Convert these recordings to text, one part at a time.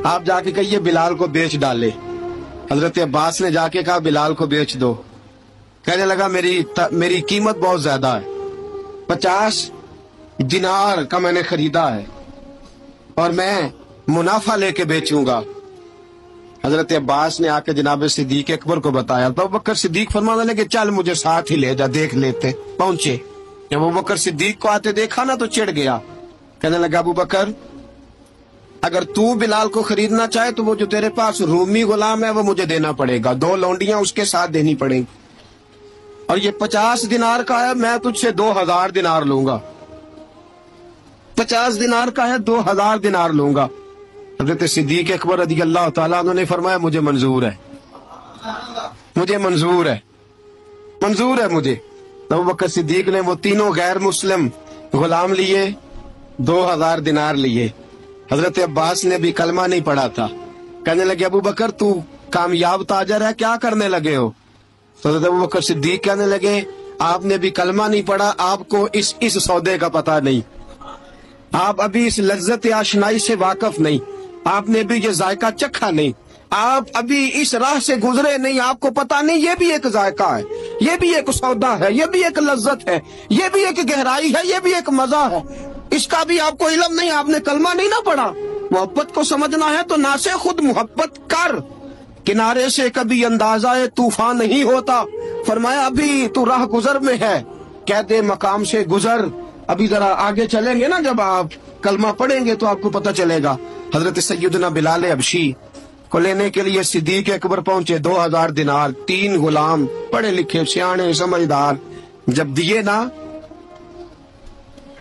آپ جا کے کہیے بلال کو بیچ ڈالے۔ حضرت عباس نے جا کے کہا بلال کو بیچ دو۔ کہنے لگا میری قیمت بہت زیادہ ہے، 50 دینار کا میں نے خریدا ہے اور میں منافع لے کے بیچوں گا۔ حضرت عباس نے آ کے جناب صدیق اکبر کو بتایا تو ابوبکر صدیق فرمانے لگے چل مجھے ساتھ ہی لے جا، دیکھ لیتے۔ پہنچے، جب ابوبکر صدیق کو آتے دیکھا نا تو چڑ گیا، کہنے لگا ابوبکر اگر تو بلال کو خریدنا چاہے تو وہ جو تیرے پاس رومی غلام ہے وہ مجھے دینا پڑے گا، 2 لونڈیاں اس کے ساتھ دینی پڑیں گی، اور یہ 50 دینار کا ہے، میں تجھ سے 2000 دینار لوں گا۔ 50 دینار کا ہے، 2000 دینار لوں گا۔ حضرت صدیق اکبر رضی اللہ تعالیٰ عنہ نے فرمایا مجھے منظور ہے، مجھے منظور ہے، منظور ہے مجھے۔ ابوبکر صدیق نے وہ تینوں غیر مسلم غلام لیے، 2000 دینار لیے۔ حضرت عباس نے بھی کلمہ نہیں پڑھا تھا، کہنے لگے ابوبکر تو کامیاب تاجر ہے، کیا کرنے لگے ہو؟ تو حضرت ابوبکر صدیق کہنے لگے آپ نے بھی کلمہ نہیں پڑھا، آپ کو اس سودے کا پتہ نہیں، آپ ابھی اس لذت آشنائی سے واقف نہیں، آپ نے بھی یہ ذائقہ چکھا نہیں، آپ ابھی اس راہ سے گزرے نہیں، آپ کو پتہ نہیں یہ بھی ایک ذائقہ ہے، یہ بھی ایک سودا ہے، یہ بھی ایک لذت ہے، یہ بھی ایک گہرائی ہے، یہ بھی ایک مزہ ہے، اس کا بھی آپ کو علم نہیں، آپ نے کلمہ نہیں نہ پڑھا۔ محبت کو سمجھنا ہے تو نہ سے خود محبت کر، کنارے سے کبھی اندازہ طوفان نہیں ہوتا۔ فرمایا ابھی تو راہ گزر میں ہے، قید مقام سے گزر، ابھی ذرا آگے چلیں گے نا، جب آپ کلمہ پڑھیں گے تو آپ کو پتہ چلے گا۔ حضرت سیدنا بلال حبشی کو لینے کے لیے صدیق اکبر پہنچے، 2000 دینار، 3 غلام پڑھے لکھے سیانے سمجھدار، جب دیے نا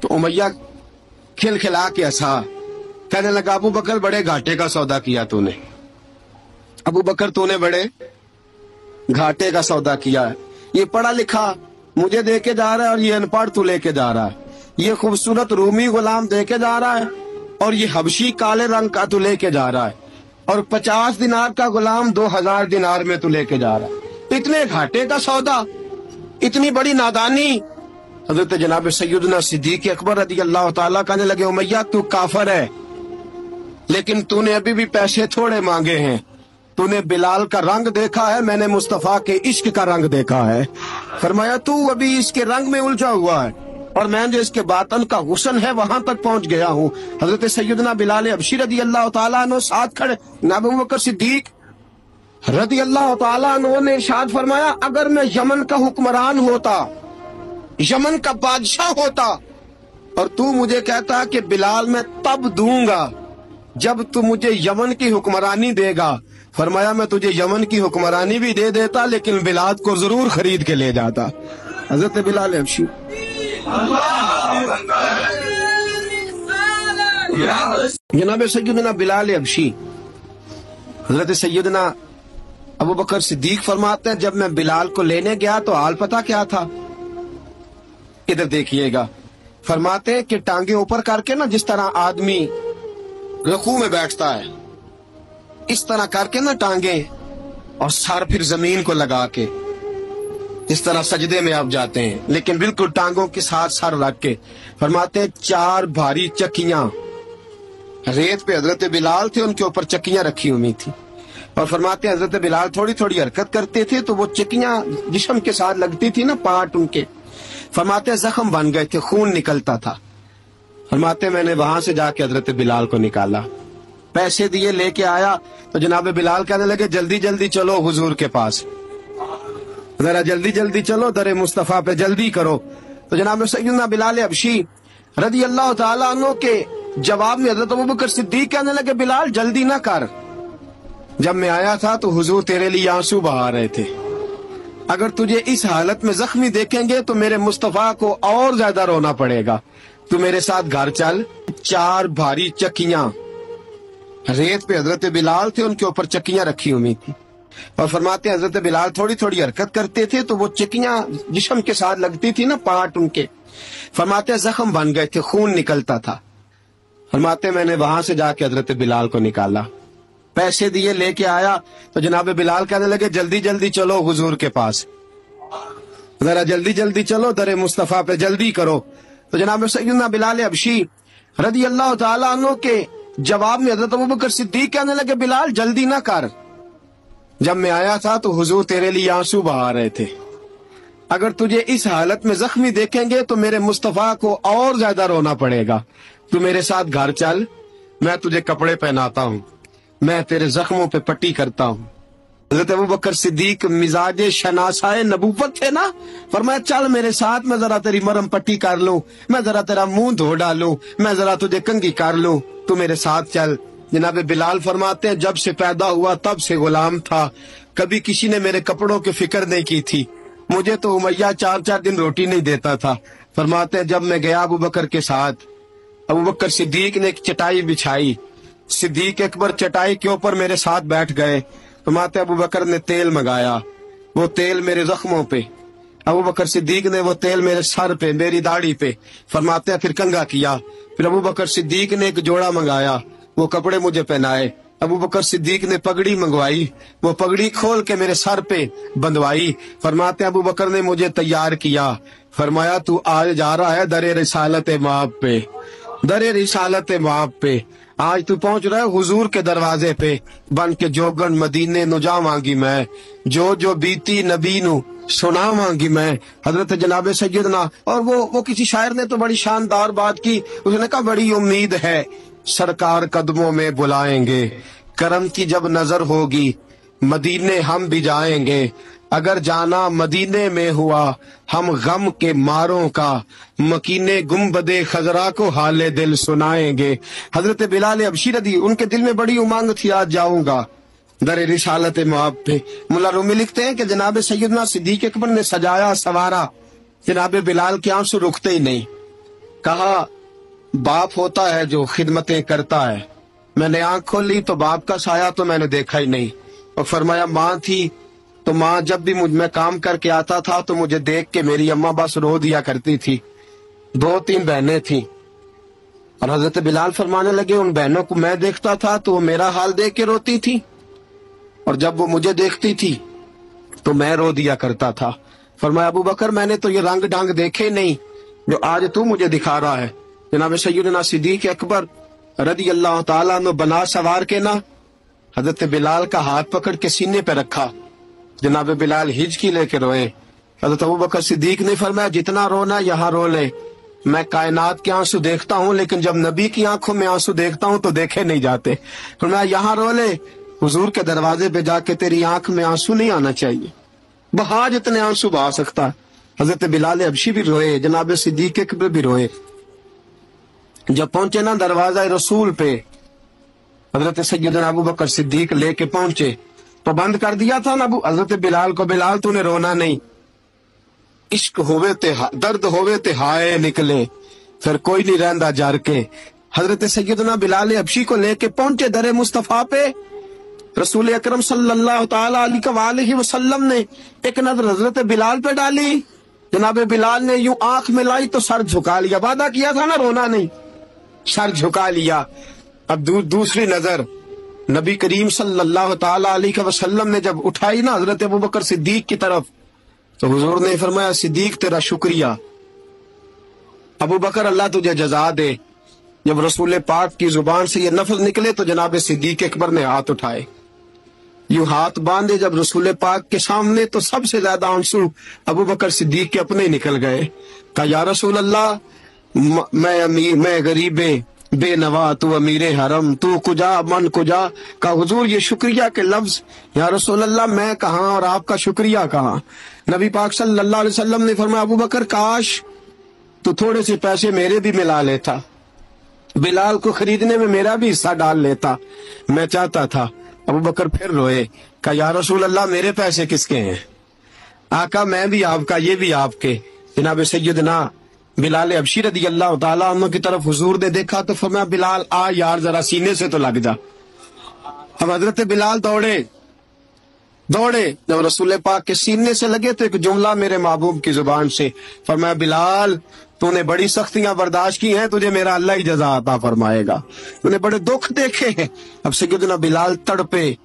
تو امیہ کھلکھلا کے ہنسا، کہنے لگا ابو بکر بڑے گھاٹے کا سودا کیا تو نے، ابو بکر تو نے بڑے گھاٹے کا سودا کیا ہے، یہ پڑھا لکھا مجھے دے کے جا رہا ہے اور یہ ان پڑھ تو لے کے جا رہا ہے، یہ خوبصورت رومی غلام دے کے جا رہا ہے اور یہ حبشی کالے رنگ کا تو لے کے جا رہا ہے، اور 50 دینار کا غلام 2000 دینار میں تو لے کے جا رہا ہے، اتنے گھاٹے کا سودا، اتنی بڑی نادانی۔ حضرت جناب سیدنا صدیق اکبر رضی اللہ تعالیٰ کہنے لگے امیہ تو کافر ہے، لیکن تو نے ابھی بھی پیسے تھوڑے مانگے ہیں، تو نے بلال کا رنگ دیکھا ہے، میں نے مصطفیٰ کے عشق کا رنگ دیکھا ہے۔ فرمایا تو ابھی اس کے رنگ میں الجھا ہوا ہے، اور میں جو اس کے باطن کا حسن ہے وہاں تک پہنچ گیا ہوں۔ حضرت سیدنا بلال حبشی رضی اللہ تعالیٰ عنہ ساتھ کھڑے، جناب ابوبکر صدیق رضی اللہ تعالیٰ عنہ نے ارشاد فرمایا اگر میں یمن کا حکمران ہوتا، یمن کا بادشاہ ہوتا، اور تو مجھے کہتا کہ بلال میں تب دوں گا جب تو مجھے یمن کی حکمرانی دے گا، فرمایا میں تجھے یمن کی حکمرانی بھی دے دیتا لیکن بلال کو ضرور خرید کے لے جاتا۔ حضرت بلال حبشی جناب سیدنا بلال حبشی، حضرت سیدنا ابوبکر صدیق فرماتے ہیں جب میں بلال کو لینے گیا تو حال پتہ کیا تھا؟ ادھر دیکھیے گا، فرماتے ہیں کہ ٹانگیں اوپر کر کے نا جس طرح آدمی رکوع میں بیٹھتا ہے، اس طرح کر کے نا ٹانگیں، اور سر پھر زمین کو لگا کے اس طرح سجدے میں آپ جاتے ہیں، لیکن بالکل ٹانگوں کے ساتھ سر رکھ کے۔ فرماتے ہیں 4 بھاری چکیاں ریت پہ حضرت بلال تھے، ان کے اوپر چکیاں رکھی ہوئی تھی، اور فرماتے ہیں حضرت بلال تھوڑی تھوڑی حرکت کرتے تھے تو وہ چکیاں جسم کے ساتھ لگتی تھی نا، پارٹ ان کے، فرماتے ہیں زخم بن گئے تھے، خون نکلتا تھا۔ فرماتے ہیں میں نے وہاں سے جا کے حضرت بلال کو نکالا، پیسے دیے، لے کے آیا تو جناب بلال کہنے لگے جلدی جلدی چلو حضور کے پاس، ذرا جلدی جلدی چلو، در مصطفیٰ پہ جلدی کرو۔ تو جناب سیدنا بلال حبشی رضی اللہ تعالیٰ عنہ کے جواب میں حضرت ابوبکر صدیق کہنے لگے بلال جلدی نہ کر، جب میں آیا تھا تو حضور تیرے لیے آنسو بہا رہے تھے، اگر تجھے اس حالت میں زخمی دیکھیں گے تو میرے مصطفیٰ کو اور زیادہ رونا پڑے گا، تو میرے ساتھ گھر چل۔ 4 بھاری چکیاں ریت پہ حضرت بلال تھے، ان کے اوپر چکیاں رکھی ہوئی تھی، اور فرماتے ہیں حضرت بلال تھوڑی تھوڑی حرکت کرتے تھے تو وہ چکیاں جسم کے ساتھ لگتی تھی نا، پارٹ ان کے، فرماتے ہیں زخم بن گئے تھے، خون نکلتا تھا۔ فرماتے ہیں میں نے وہاں سے جا کے حضرت بلال کو نکالا، پیسے دیے، لے کے آیا تو جناب بلال کہنے لگے جلدی جلدی چلو حضور کے پاس، ذرا جلدی جلدی چلو، در مصطفیٰ پہ جلدی کرو۔ تو جناب سیدنا بلال حبشی رضی اللہ تعالیٰ عنہ کے जवाब में हजरत अबू बकर सिद्दीक कहने लगे, बिलाल जल्दी ना कर, जब मैं आया था तो हुजूर तेरे लिए आंसू बहा रहे थे, अगर तुझे इस हालत में जख्मी देखेंगे तो मेरे मुस्तफा को और ज्यादा रोना पड़ेगा, तू मेरे साथ घर चल, मैं तुझे कपड़े पहनाता हूँ, मैं तेरे जख्मों पे पट्टी करता हूँ। हजरत अबू बकर सिद्दीक मिजाज शनासाए नबूवत थे ना, फरमाया चल मेरे साथ, मैं जरा तेरी मरहम पट्टी कर लूं, मैं जरा तेरा मुंह धो डालूं, मैं जरा तुझे कंघी कर लूं, तू मेरे साथ चल। जनाब बिलाल फरमाते हैं, जब से पैदा हुआ तब से गुलाम था, कभी किसी ने मेरे कपड़ों की फिक्र नहीं की थी, मुझे तो उमैया 4-4 दिन रोटी नहीं देता था। फरमाते हैं जब मैं गया अबू बकर के साथ, अबू बकर सिद्दीक ने एक चटाई बिछाई, सिद्दीक अकबर चटाई के ऊपर मेरे साथ बैठ गए। फरमाते अबू बकर ने तेल मंगाया, वो तेल मेरे जख्मों पे, अबू बकर सिद्दीक ने वो तेल मेरे सर पे, मेरी दाढ़ी पे, फरमाते हैं फिर कंघा किया। फिर अबू बकर सिद्दीक ने एक जोड़ा मंगाया, वो कपड़े मुझे पहनाए। अबू बकर सिद्दीक ने पगड़ी मंगवाई, वो पगड़ी खोल के मेरे सर पे बंधवाई। फरमाते अबू बकर ने मुझे तैयार किया, फरमाया तू आज जा रहा है दरे रिसालत माप पे, दरे रिसालत माप पे, आज तू पहुंच रहा है हुजूर के दरवाजे पे, बन के जोगन मदीने नु जावांगी मैं, जो बीती नबी नु सुनावांगी मैं। हजरत जनाब सैयदना, और वो किसी शायर ने तो बड़ी शानदार बात की, उसने कहा बड़ी उम्मीद है सरकार कदमों में बुलाएंगे, करम की जब नजर होगी मदीने हम भी जाएंगे, अगर जाना मदीने में हुआ हम गम के मारों का, मकीने गुम्बदे खजरा को हाले दिल सुनाएंगे। हजरत बिलाल हबशी रदी, उनके दिल में बड़ी उमंग थी, आज जाऊंगा दर रिसालत माप पे। मुल्ला रूमी लिखते हैं कि जनाब सैयदना सिद्दीक अकबर ने सजाया सवारा, जनाब बिलाल के आंसू रुकते ही नहीं। कहा बाप होता है जो खिदमतें करता है, मैंने आंख खोली तो बाप का साया तो मैंने देखा ही नहीं। और फरमाया माँ थी तो माँ जब भी मैं काम करके आता था तो मुझे देख के मेरी अम्मा बस रो दिया करती थी। 2-3 बहनें थी, और हजरत बिलाल फरमाने लगे उन बहनों को मैं देखता था तो वो मेरा हाल देख के रोती थी, और जब वो मुझे देखती थी तो मैं रो दिया करता था। फरमाया अबू बकर मैंने तो ये रंग ढंग देखे नहीं जो आज तू मुझे दिखा रहा है। जनाब सैयदना सिद्दीक अकबर रदी अल्लाह ताला अन्हु बना सवार के ना हजरत बिलाल का हाथ पकड़ के सीने पे रखा, जनाब बिलाल हिचकी लेके रोए। हजरत अबू बकर सिद्दीक ने फरमाया जितना रोना यहाँ रो ले, मैं कायनात के आंसू देखता हूँ लेकिन जब नबी की आंखों में आंसू देखता हूँ तो देखे नहीं जाते। फरमाया यहाँ रो ले, हुजूर के दरवाजे पे जाके तेरी आंख में आंसू नहीं आना चाहिए, बहा जितने आंसू बहा सकता। हजरत बिलाल हबशी भी रोए, जनाब सिद्दीक अकबर भी रोए। जब पहुंचे ना दरवाजा रसूल पे, हजरत सैयदना अबू बकर सिद्दीक लेके पहुंचे तो बंद कर दिया था ना हजरत बिलाल को, बिलाल तूने रोना नहीं, इश्क होवे ते दर्द होवे ते हाय निकले, फिर कोई नहीं रहंदा जर के। हजरत सैयदना बिलाल हबशी को लेके पहुंचे दरे मुस्तफा पे, रसूल अकरम सल्लल्लाहु ताला अलैहि वसल्लम ने एक नजर हजरत बिलाल पे डाली, जनाब बिलाल ने यूं आंख में लाई तो सर झुका लिया, वादा किया था ना रोना नहीं, सर झुका लिया। अब दूसरी नजर नबी करीम सल्लल्लाहु ताला अलैहि वसल्लम ने जब उठाई ना हजरत अबू बकर सिद्दीक की तरफ, तो हुजूर ने फरमाया सिद्दीक तेरा शुक्रिया, अबू बकर अल्लाह तुझे जजा दे। जब रसूल पाक की जुबान से ये लफ्ज निकले तो जनाब सिद्दीक अकबर ने हाथ उठाए, यूं हाथ बांधे जब रसूल पाक के सामने, तो सबसे ज्यादा आंसू अबू बकर सिद्दीक के अपने निकल गए। कहा या रसूल अल्लाह, मैं गरीबे बेनवा तू अमीरे हरम, तू कुजा मन कुजा। का हुजूर ये शुक्रिया के लफ्ज, या रसूल अल्लाह मैं कहाँ और आपका शुक्रिया कहाँ। नबी पाक सल्लल्लाहु अलैहि वसल्लम ने फरमाया अबू बकर काश तू थोड़े से पैसे मेरे भी मिला लेता, बिलाल को खरीदने में मेरा भी हिस्सा डाल लेता, मैं चाहता था। अबू बकर फिर रोए, कहा या रसूल अल्लाह मेरे पैसे किसके हैं। आका मैं भी आपका, ये भी आपके। जनाब सैयदना बिलाल हबशी रदी अल्लाह ताला अन्हु की तरफ हुजूर ने देखा तो फरमाया बिलाल आ यार जरा सीने से तो लग जा। अब हजरत बिलाल दौड़े, जब रसूल पाक के सीने से लगे तो एक जुमला मेरे महबूब की जुबान से, फरमाया बिलाल तूने बड़ी सख्तियां बर्दाश्त की हैं, तुझे मेरा अल्लाह ही जज़ा अता फरमाएगा, तूने बड़े दुख देखे हैं। अब सैयदना बिलाल तड़पे,